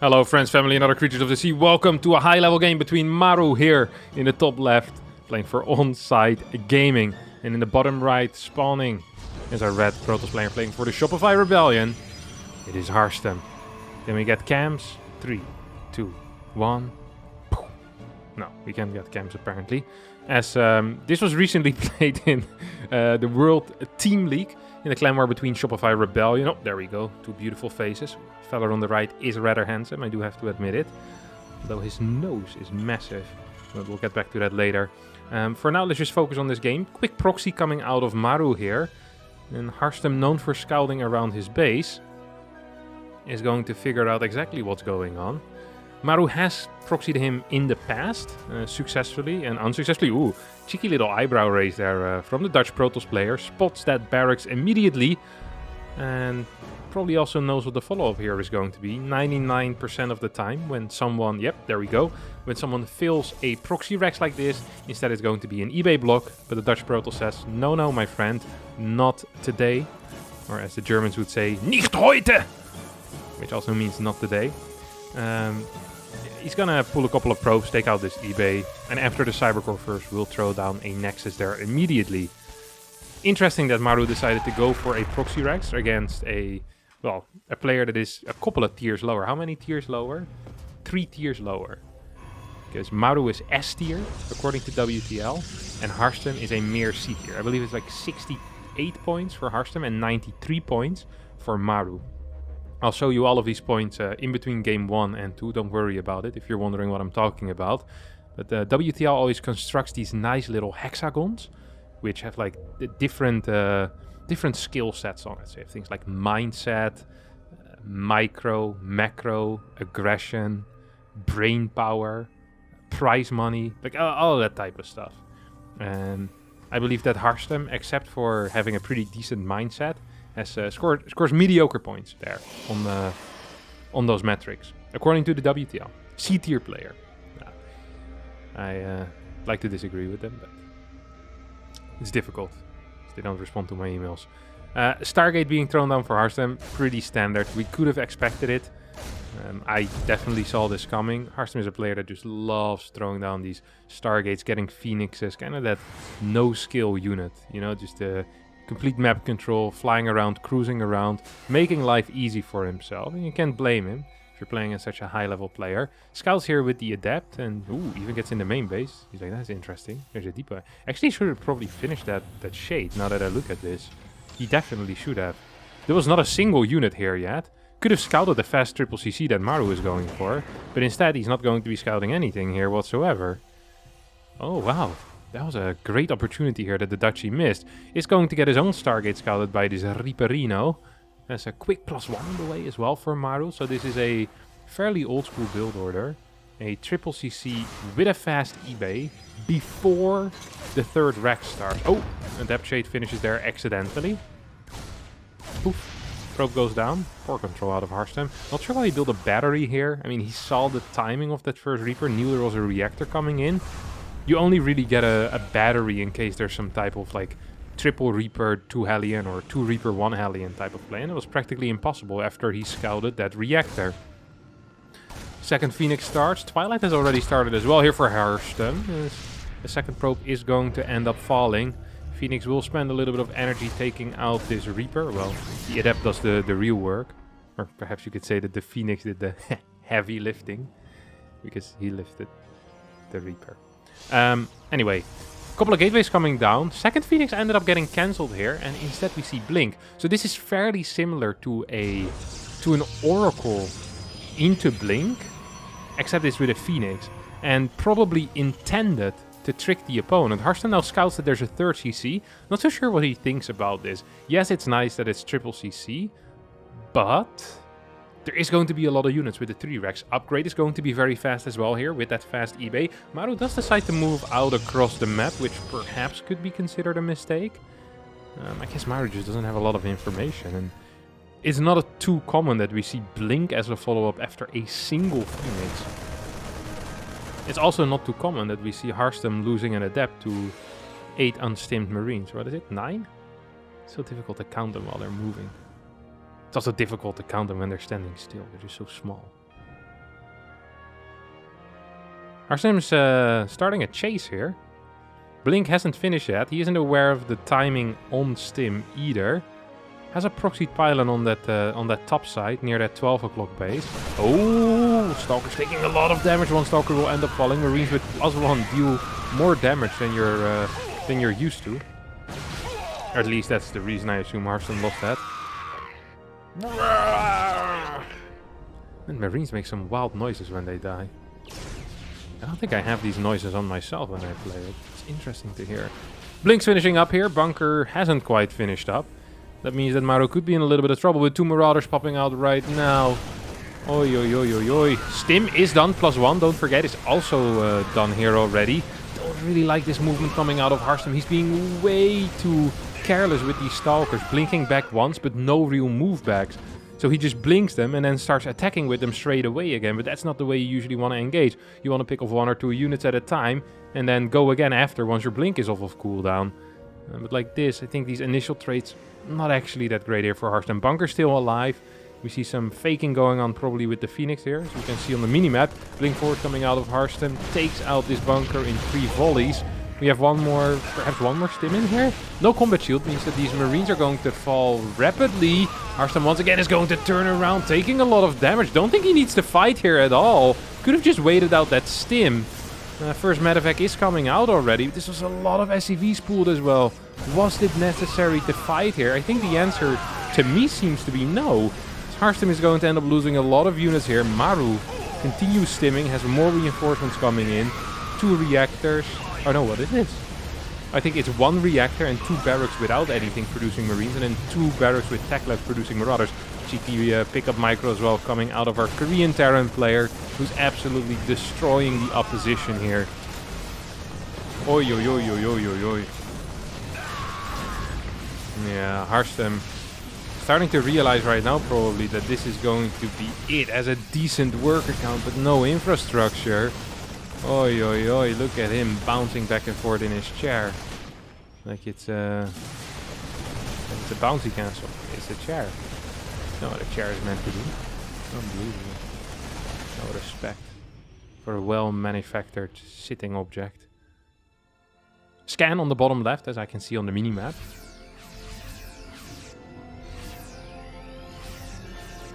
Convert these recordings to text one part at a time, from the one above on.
Hello friends, family and other creatures of the sea. Welcome to a high level game between Maru here in the top left, playing for On-Site Gaming. And in the bottom right, spawning, is our red Protoss player playing for the Shopify Rebellion. It is Harstem. Can we get cams? 3, 2, 1. No, we can't get cams apparently. As this was recently played in the World Team League in the clan war between Shopify Rebellion. Oh, there we go. Two beautiful faces. Fella on the right is rather handsome, I do have to admit it. Though his nose is massive. But we'll get back to that later. For now, let's just focus on this game. Quick proxy coming out of Maru here. And Harstem, known for scouting around his base, is going to figure out exactly what's going on. Maru has proxied him in the past, successfully and unsuccessfully. Ooh, cheeky little eyebrow raise there from the Dutch Protoss player. Spots that barracks immediately. And probably also knows what the follow-up here is going to be. 99% of the time when someone, yep, there we go. When someone fills a proxy rex like this, instead it's going to be an eBay block. But the Dutch Protoss says, no, no, my friend, not today. Or as the Germans would say, nicht heute! Which also means not today. He's gonna pull a couple of probes, take out this eBay, and after the Cybercore first, we'll throw down a Nexus there immediately. Interesting that Maru decided to go for a proxy rex against a player that is a couple of tiers lower. How many tiers lower? 3 tiers lower. Because Maru is S tier, according to WTL, and Harstem is a mere C tier. I believe it's like 68 points for Harstem and 93 points for Maru. I'll show you all of these points in between game 1 and 2. Don't worry about it if you're wondering what I'm talking about. But WTL always constructs these nice little hexagons, which have like the different skill sets on it. So you have things like mindset, micro, macro, aggression, brain power, prize money, like all that type of stuff. And I believe that Harstem, except for having a pretty decent mindset, has scores mediocre points there on those metrics, according to the WTL. C-tier player. I like to disagree with them, but it's difficult. They don't respond to my emails. Stargate being thrown down for Harstem, pretty standard. We could have expected it. I definitely saw this coming. Harstem is a player that just loves throwing down these Stargates, getting Phoenixes, kind of that no-skill unit, you know, just complete map control, flying around, cruising around, making life easy for himself. And you can't blame him if you're playing as such a high-level player. Scouts here with the Adept, and even gets in the main base. He's like, that's interesting. There's a deeper. Actually, should have probably finished that shade, now that I look at this. He definitely should have. There was not a single unit here yet. Could have scouted the fast triple CC that Maru is going for, but instead he's not going to be scouting anything here whatsoever. Oh, wow. That was a great opportunity here that the Dutchie missed. Is going to get his own Stargate scouted by this Reaperino. There's a quick +1 on the way as well for Maru. So this is a fairly old school build order. A triple CC with a fast eBay before the third Rex starts. Oh, and Depth Shade finishes there accidentally. Poof. Probe goes down. Poor control out of Harstem. Not sure why he built a battery here. I mean, he saw the timing of that first Reaper. Knew there was a reactor coming in. You only really get a battery in case there's some type of like triple Reaper 2 Hellion or 2 Reaper 1 Hellion type of play. And it was practically impossible after he scouted that reactor. Second Phoenix starts. Twilight has already started as well here for Harstem. The second probe is going to end up falling. Phoenix will spend a little bit of energy taking out this Reaper. Well, the Adept does the real work. Or perhaps you could say that the Phoenix did the heavy lifting, because he lifted the Reaper. Anyway, a couple of gateways coming down. Second Phoenix ended up getting cancelled here, and instead we see Blink. So this is fairly similar to an Oracle into Blink, except it's with a Phoenix, and probably intended to trick the opponent. Harstem now scouts that there's a third CC. Not so sure what he thinks about this. Yes, it's nice that it's triple CC, but there is going to be a lot of units with the 3 Rex. Upgrade is going to be very fast as well here with that fast eBay. Maru does decide to move out across the map, which perhaps could be considered a mistake. I guess Maru just doesn't have a lot of information. And it's not too common that we see Blink as a follow-up after a single Phoenix. It's also not too common that we see Harstem losing an Adept to 8 unstimmed Marines. What is it? 9? It's so difficult to count them while they're moving. It's also difficult to count them when they're standing still. They're just so small. Harstem's starting a chase here. Blink hasn't finished yet. He isn't aware of the timing on Stim either. Has a proxied pylon on that top side near that 12 o'clock base. Oh, Stalker's taking a lot of damage. One Stalker will end up falling. Marines with +1 deal more damage than you're used to. Or at least that's the reason I assume Harstem lost that. And Marines make some wild noises when they die. I don't think I have these noises on myself when I play it. It's interesting to hear. Blink's finishing up here. Bunker hasn't quite finished up. That means that Maru could be in a little bit of trouble with 2 Marauders popping out right now. Oi, oi, oi, oi, oi. Stim is done, +1. Don't forget, it's also done here already. Don't really like this movement coming out of Harstem. He's being way too careless with these Stalkers. Blinking back once, but no real move backs. So he just blinks them and then starts attacking with them straight away again. But that's not the way you usually want to engage. You want to pick off 1 or 2 units at a time and then go again after once your blink is off of cooldown. But like this, I think these initial traits not actually that great here for Harstem. Bunker's still alive. We see some faking going on probably with the Phoenix here. As you can see on the minimap, blink forward coming out of Harstem takes out this bunker in 3 volleys. We have perhaps one more Stim in here. No combat shield means that these Marines are going to fall rapidly. Harstem once again is going to turn around, taking a lot of damage. Don't think he needs to fight here at all. Could have just waited out that Stim. First medevac is coming out already. This was a lot of SCVs pooled as well. Was it necessary to fight here? I think the answer to me seems to be no. Harstem is going to end up losing a lot of units here. Maru continues stimming, has more reinforcements coming in. 2 reactors. Oh no, what it is? I think it's 1 reactor and 2 barracks without anything producing Marines, and then 2 barracks with tech left producing Marauders. GT pickup micro as well coming out of our Korean Terran player, who's absolutely destroying the opposition here. Oi, oi, oi, oi, oi, oi, oi. Yeah, Harstem starting to realize right now probably that this is going to be it as a decent worker count, but no infrastructure. Oi, oi, oi, look at him bouncing back and forth in his chair. Like it's a bouncy castle. It's a chair. That's not what a chair is meant to do. Unbelievable. No respect for a well-manufactured sitting object. Scan on the bottom left, as I can see on the minimap.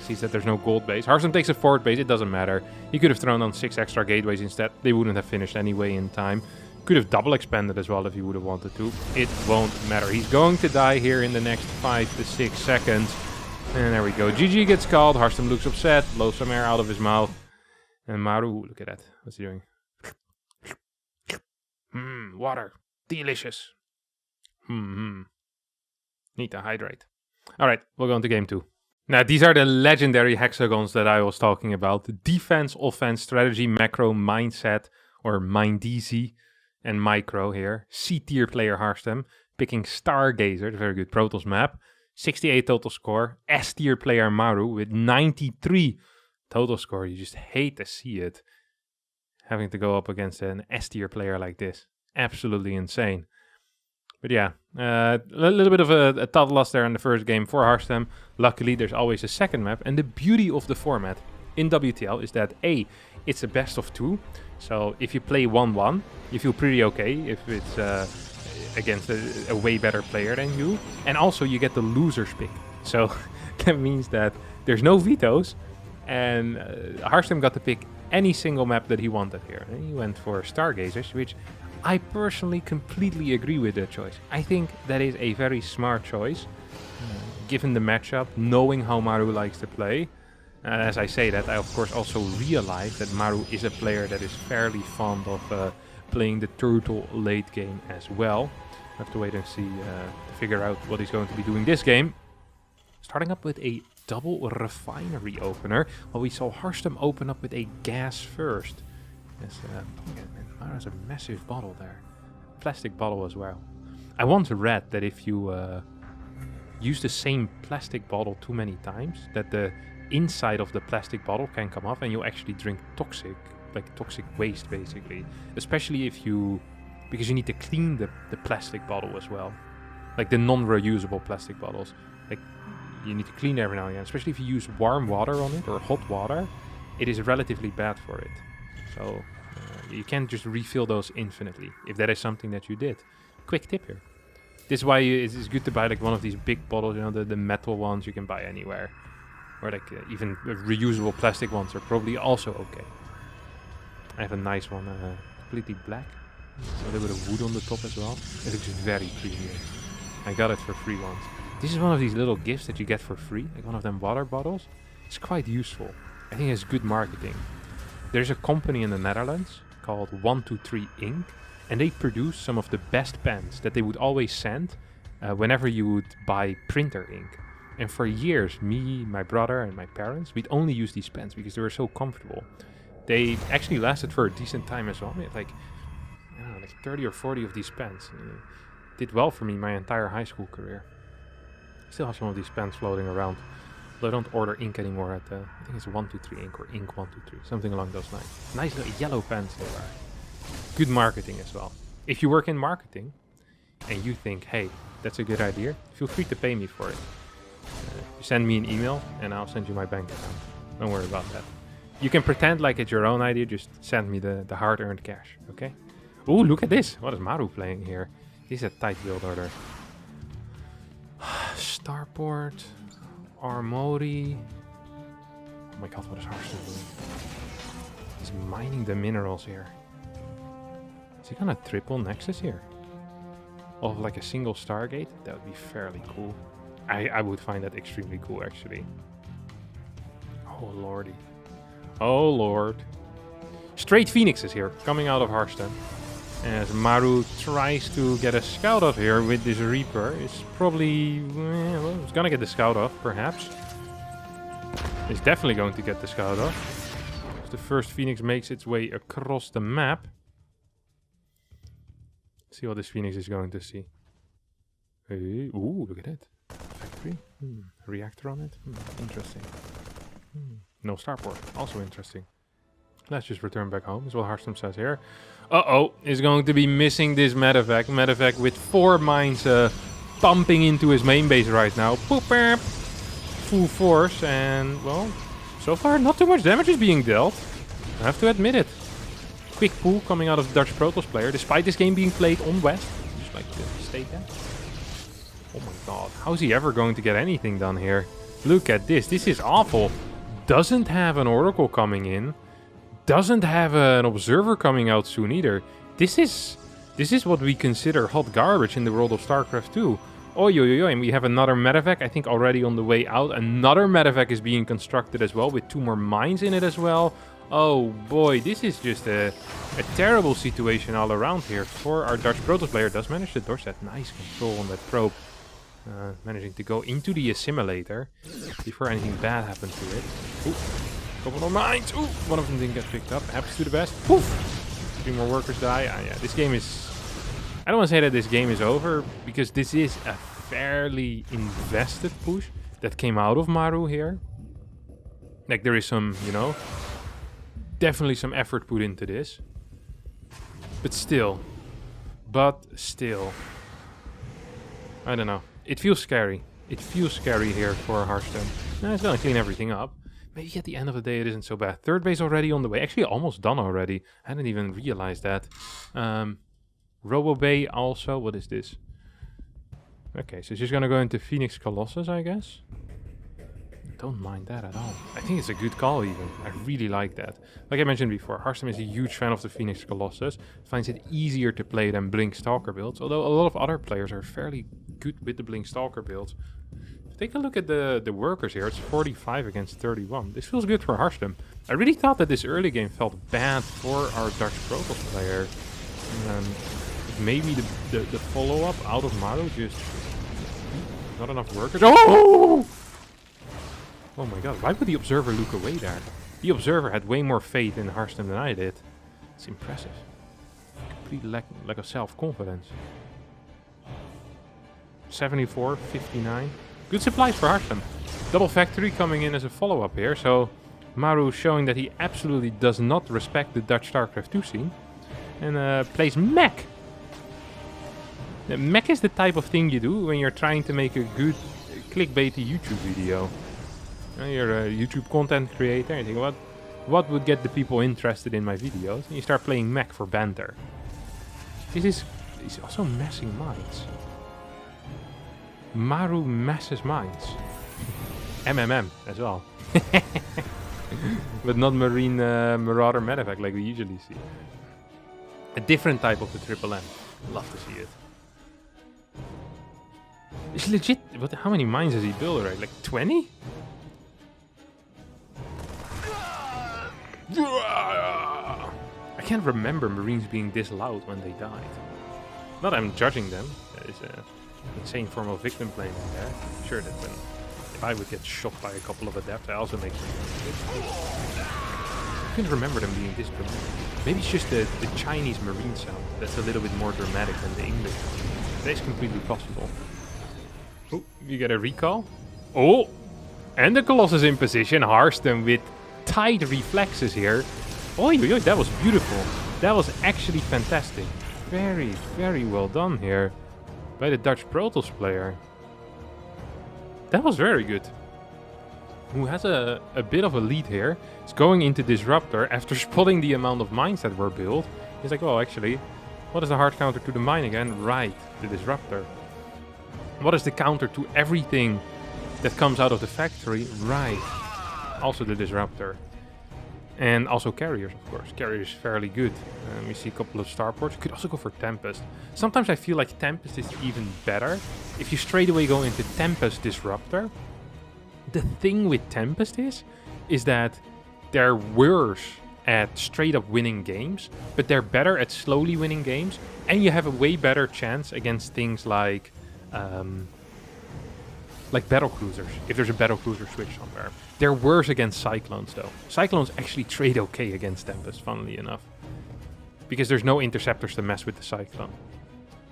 Sees that there's no gold base. Harstem takes a forward base, it doesn't matter. He could have thrown on 6 extra gateways instead. They wouldn't have finished anyway in time. Could have double expanded as well if he would have wanted to. It won't matter. He's going to die here in the next 5 to 6 seconds. And there we go. GG gets called. Harstem looks upset. Blows some air out of his mouth. And Maru, look at that. What's he doing? Water. Delicious. Need to hydrate. Alright, we'll go on to game 2. Now, these are the legendary hexagons that I was talking about. Defense, offense, strategy, macro, mindset, or mindeasy, and micro here. C-tier player Harstem, picking Stargazer, a very good Protoss map. 68 total score. S-tier player Maru with 93 total score. You just hate to see it. Having to go up against an S-tier player like this. Absolutely insane. But yeah, a little bit of a tough loss there in the first game for Harstem. Luckily, there's always a second map. And the beauty of the format in WTL is that A, it's a best of 2. So if you play 1-1, you feel pretty okay if it's against a way better player than you. And also you get the loser's pick. So that means that there's no vetoes. And Harstem got to pick any single map that he wanted here. And he went for Stargazers, which I personally completely agree with that choice. I think that is a very smart choice, given the matchup, knowing how Maru likes to play. As I say that, I of course also realize that Maru is a player that is fairly fond of playing the turtle late game as well. I have to wait and see to figure out what he's going to be doing this game. Starting up with a double refinery opener, while we saw Harstem open up with a gas first. Yes, Maru has a massive bottle there. Plastic bottle as well. I once read that if you use the same plastic bottle too many times, that the inside of the plastic bottle can come off and you'll actually drink toxic waste basically. Especially if because you need to clean the plastic bottle as well. Like the non-reusable plastic bottles. Like you need to clean it every now and again. Especially if you use warm water on it or hot water, it is relatively bad for it. So You can't just refill those infinitely, if that is something that you did. Quick tip here. This is why it's good to buy like one of these big bottles, you know, the metal ones you can buy anywhere. Or like even reusable plastic ones are probably also okay. I have a nice one, completely black. So a little bit of wood on the top as well. It looks very premium. I got it for free once. This is one of these little gifts that you get for free, like one of them water bottles. It's quite useful. I think it's good marketing. There's a company in the Netherlands called 123 Ink, and they produce some of the best pens that they would always send whenever you would buy printer ink. And for years, me, my brother, and my parents, we'd only use these pens because they were so comfortable. They actually lasted for a decent time as well. I had like 30 or 40 of these pens. Did well for me my entire high school career. Still have some of these pens floating around. But I don't order ink anymore at I think it's 123 Ink or Ink 123, something along those lines. Nice little yellow pens they are. Good marketing as well. If you work in marketing and you think, hey, that's a good idea, feel free to pay me for it. Send me an email and I'll send you my bank account. Don't worry about that. You can pretend like it's your own idea, just send me the hard-earned cash, okay? Ooh, look at this. What is Maru playing here? He's a tight build order. Starport, Armori. Oh my god, what is Harstem doing? He's mining the minerals here. Is he gonna triple Nexus here? Of like a single Stargate? That would be fairly cool. I would find that extremely cool, actually. Oh lordy. Oh lord. Straight Phoenixes here, coming out of Harstem. As Maru tries to get a scout off here with this Reaper. It's probably... well, it's gonna get the scout off, perhaps. It's definitely going to get the scout off. As the first Phoenix makes its way across the map. Let's see what this Phoenix is going to see. Hey, ooh, look at it. Factory. Reactor on it. Interesting. No starport. Also interesting. Let's just return back home, is what Harstem says here. Uh-oh, is going to be missing this medevac. Medevac with 4 mines pumping into his main base right now. Boop, full force, and, well, so far not too much damage is being dealt. I have to admit it. Quick pull coming out of the Dutch Protoss player, despite this game being played on West. Just like to state that. Oh my god, how is he ever going to get anything done here? Look at this, this is awful. Doesn't have an Oracle coming in. Doesn't have an Observer coming out soon either. This is what we consider hot garbage in the world of StarCraft 2. Oh, and we have another medevac, I think already on the way out. Another medevac is being constructed as well, with 2 more mines in it as well. Oh boy, this is just a terrible situation all around here for our Dutch Protoss player. Does manage to dodge that. Nice control on that probe. Managing to go into the assimilator before anything bad happened to it. Ooh, couple more mines. Ooh, one of them didn't get picked up. Happens to the best. Poof! 3 more workers die. Yeah, this game is... I don't want to say that this game is over, because this is a fairly invested push that came out of Maru here. Like, there is some, you know, definitely some effort put into this. But still, I don't know. It feels scary. It feels scary here for Harstem. Now it's gonna clean everything up. Maybe at the end of the day it isn't so bad. 3rd base already on the way. Actually almost done already. I hadn't even realized that. Robo Bay also. What is this? Okay, so she's gonna go into Phoenix Colossus, I guess. Don't mind that at all. I think it's a good call even. I really like that. Like I mentioned before, Harstem is a huge fan of the Phoenix Colossus. Finds it easier to play than Blink Stalker builds, although a lot of other players are fairly good with the Blink Stalker builds. Take a look at the workers here. It's 45 against 31. This feels good for Harstem. I really thought that this early game felt bad for our Dutch Protoss player. Maybe the follow-up out of Maru just... Not enough workers. Oh! Oh my god, why would the Observer look away there? The Observer had way more faith in Harstem than I did. It's impressive. Complete lack of self-confidence. 74, 59. Good supplies for Harstem. Double factory coming in as a follow-up here, so Maru showing that he absolutely does not respect the Dutch StarCraft 2 scene. And plays MECH. MECH is the type of thing you do when you're trying to make a good clickbaity YouTube video. You're a YouTube content creator and you think, what? what would get the people interested in my videos, and you start playing mech for banter. He's also messing mines. Maru messes mines. MMM as well. But not Marine Marauder Medevac like we usually see. A different type of the Triple M. Love to see it. It's legit. How many mines has he built already? Like 20? I can't remember Marines being this loud when they died. Not I'm judging them. There is an insane form of victim blaming there. I'm sure that if I would get shot by a couple of adepts, I also make some mistakes. I can't remember them being this dramatic. Maybe it's just the Chinese Marine sound that's a little bit more dramatic than the English. That is completely possible. Oh, you get a recall. Oh! And the Colossus in position. Harstem with tight reflexes here. Oh, that was beautiful. That was actually fantastic. Very, very well done here by the Dutch Protoss player. That was very good. Who has a bit of a lead here. He's going into Disruptor after spotting the amount of mines that were built. He's like, oh, actually, what is the hard counter to the mine again? Right, the Disruptor. What is the counter to everything that comes out of the factory? Right, also the Disruptor. And also carriers, of course. Carriers fairly good. We see a couple of starports. You could also go for Tempest. Sometimes I feel like Tempest is even better. If you straight away go into Tempest Disruptor, the thing with Tempest is that they're worse at straight up winning games, but they're better at slowly winning games, and you have a way better chance against things like battle cruisers, if there's a battle cruiser switch somewhere. They're worse against Cyclones though. Cyclones actually trade okay against Tempest, funnily enough. Because there's no interceptors to mess with the Cyclone.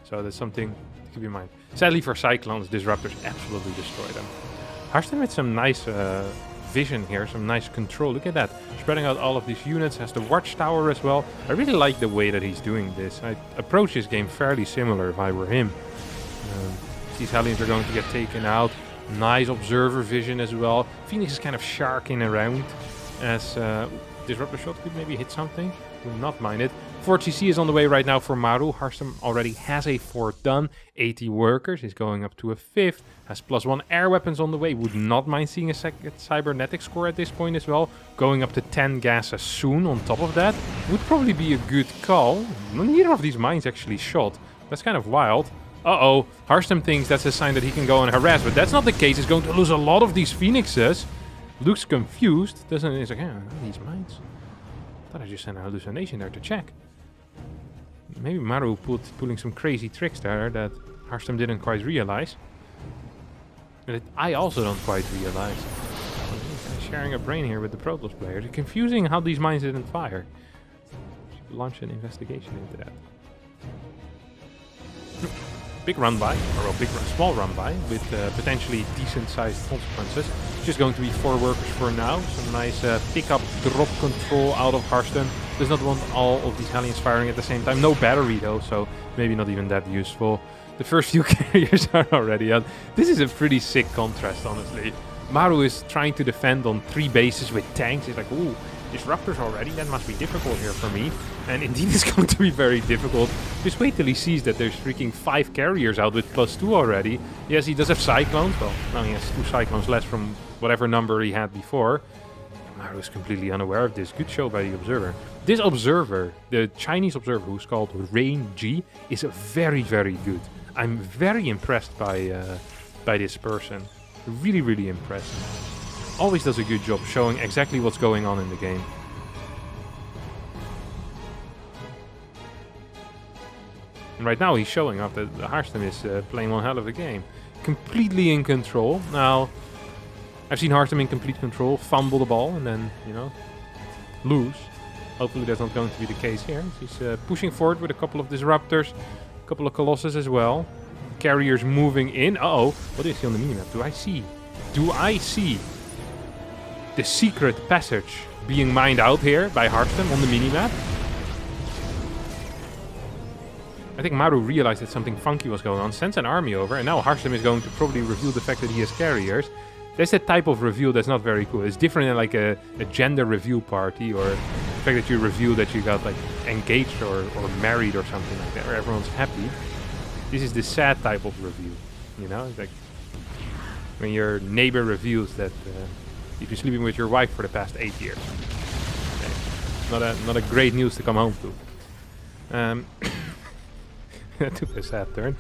So that's something to keep in mind. Sadly for Cyclones, Disruptors absolutely destroy them. Harstem with some nice vision here, some nice control. Look at that. Spreading out all of these units, has the watchtower as well. I really like the way that he's doing this. I approach this game fairly similar if I were him. These Hellions are going to get taken out. Nice observer vision as well. Phoenix is kind of sharking around as Disruptor shot could maybe hit something. Will not mind it. 4th CC is on the way right now for Maru. Harstem already has a 4th done. 80 workers is going up to a 5th. Has +1 air weapons on the way. Would not mind seeing a second cybernetic score at this point as well. Going up to 10 gases soon on top of that. Would probably be a good call. Neither of these mines actually shot. That's kind of wild. Uh-oh, Harstem thinks that's a sign that he can go and harass, but that's not the case. He's going to lose a lot of these Phoenixes. Looks confused. He's like, yeah, these mines. Thought I just sent a hallucination there to check. Maybe Maru pulling some crazy tricks there that Harstem didn't quite realize. But I also don't quite realize. He's sharing a brain here with the Protoss player. It's confusing how these mines didn't fire. Should launch an investigation into that. Big run by, or a small run by, with potentially decent sized consequences. Just going to be 4 workers for now. Some nice pick up drop control out of Harstem. Does not want all of these Hellions firing at the same time. No battery though, so maybe not even that useful. The first few carriers are already out. This is a pretty sick contrast, honestly. Maru is trying to defend on 3 bases with tanks. He's like, ooh, Disruptors already, that must be difficult here for me. And indeed it's going to be very difficult. Just wait till he sees that there's freaking 5 carriers out with +2 already. Yes, he does have Cyclones. Well, now he has 2 Cyclones less from whatever number he had before. Maru is completely unaware of this. Good show by the Observer. This Observer, the Chinese Observer, who's called Rain G, is very, very good. I'm very impressed by this person. Really, really impressed. Always does a good job showing exactly what's going on in the game. And right now he's showing off that Harstem is playing one hell of a game. Completely in control. Now, I've seen Harstem in complete control, fumble the ball and then, lose. Hopefully that's not going to be the case here. He's pushing forward with a couple of Disruptors, a couple of Colossus as well. Carriers moving in. Uh-oh, what do you see on the minimap? Do I see the secret passage being mined out here by Harstem on the minimap? I think Maru realized that something funky was going on, sends an army over, and now Harstem is going to probably reveal the fact that he has carriers. There's that type of reveal that's not very cool. It's different than like a gender reveal party, or the fact that you reveal that you got like engaged or married or something like that, where everyone's happy. This is the sad type of reveal, you know? It's like when your neighbor reveals that you've been sleeping with your wife for the past 8 years. Okay. Not a great news to come home to. That took a sad turn.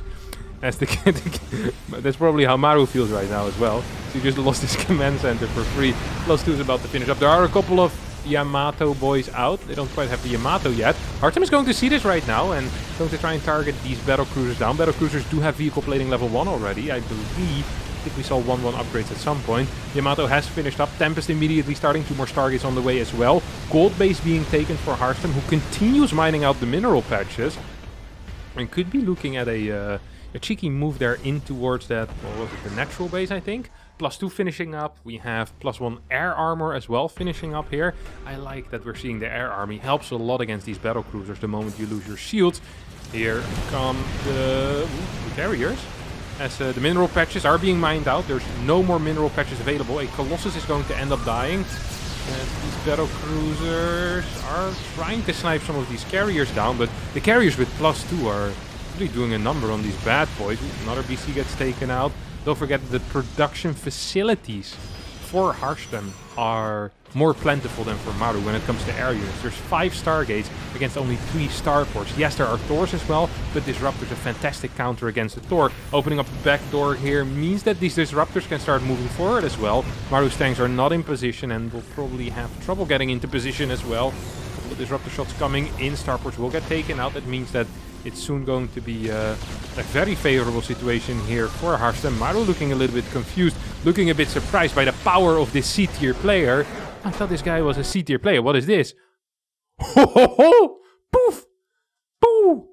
That's probably how Maru feels right now as well. So he just lost his command center for free. +2 is about to finish up. There are a couple of Yamato boys out. They don't quite have the Yamato yet. Harstem is going to see this right now and going to try and target these battle cruisers down. Battle cruisers do have vehicle plating level 1 already, I believe. I think we saw 1-1 upgrades at some point. Yamato has finished up. Tempest immediately starting. 2 more Stargates on the way as well. Gold base being taken for Harstem, who continues mining out the mineral patches. And could be looking at a cheeky move there in towards that, what was it, the natural base, I think. +2 finishing up. We have +1 air armor as well finishing up here. I like that we're seeing the air army. Helps a lot against these battle cruisers the moment you lose your shields. Here come the carriers. As the mineral patches are being mined out. There's no more mineral patches available. A Colossus is going to end up dying. And these battle cruisers are trying to snipe some of these carriers down, but the carriers with +2 are really doing a number on these bad boys. Another BC gets taken out. Don't forget that the production facilities for Harstem are more plentiful than for Maru when it comes to air units. There's 5 Stargates against only 3 starports. Yes, there are Thors as well, but Disruptor's a fantastic counter against the Thor. Opening up the back door here means that these Disruptors can start moving forward as well. Maru's tanks are not in position and will probably have trouble getting into position as well. A couple of Disruptor shots coming in. Starports will get taken out. That means that it's soon going to be a very favorable situation here for Harstem. Maru looking a little bit confused, looking a bit surprised by the power of this C-tier player. I thought this guy was a C-tier player. What is this? Ho ho ho! Poof! Pooh!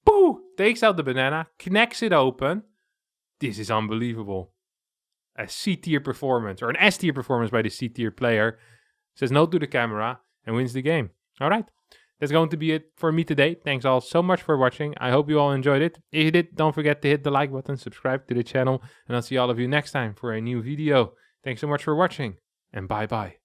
Pooh! Takes out the banana, connects it open. This is unbelievable. A C-tier performance, or an S-tier performance by the C-tier player. Says no to the camera and wins the game. Alright. That's going to be it for me today. Thanks all so much for watching. I hope you all enjoyed it. If you did, don't forget to hit the like button, subscribe to the channel, and I'll see all of you next time for a new video. Thanks so much for watching, and bye bye.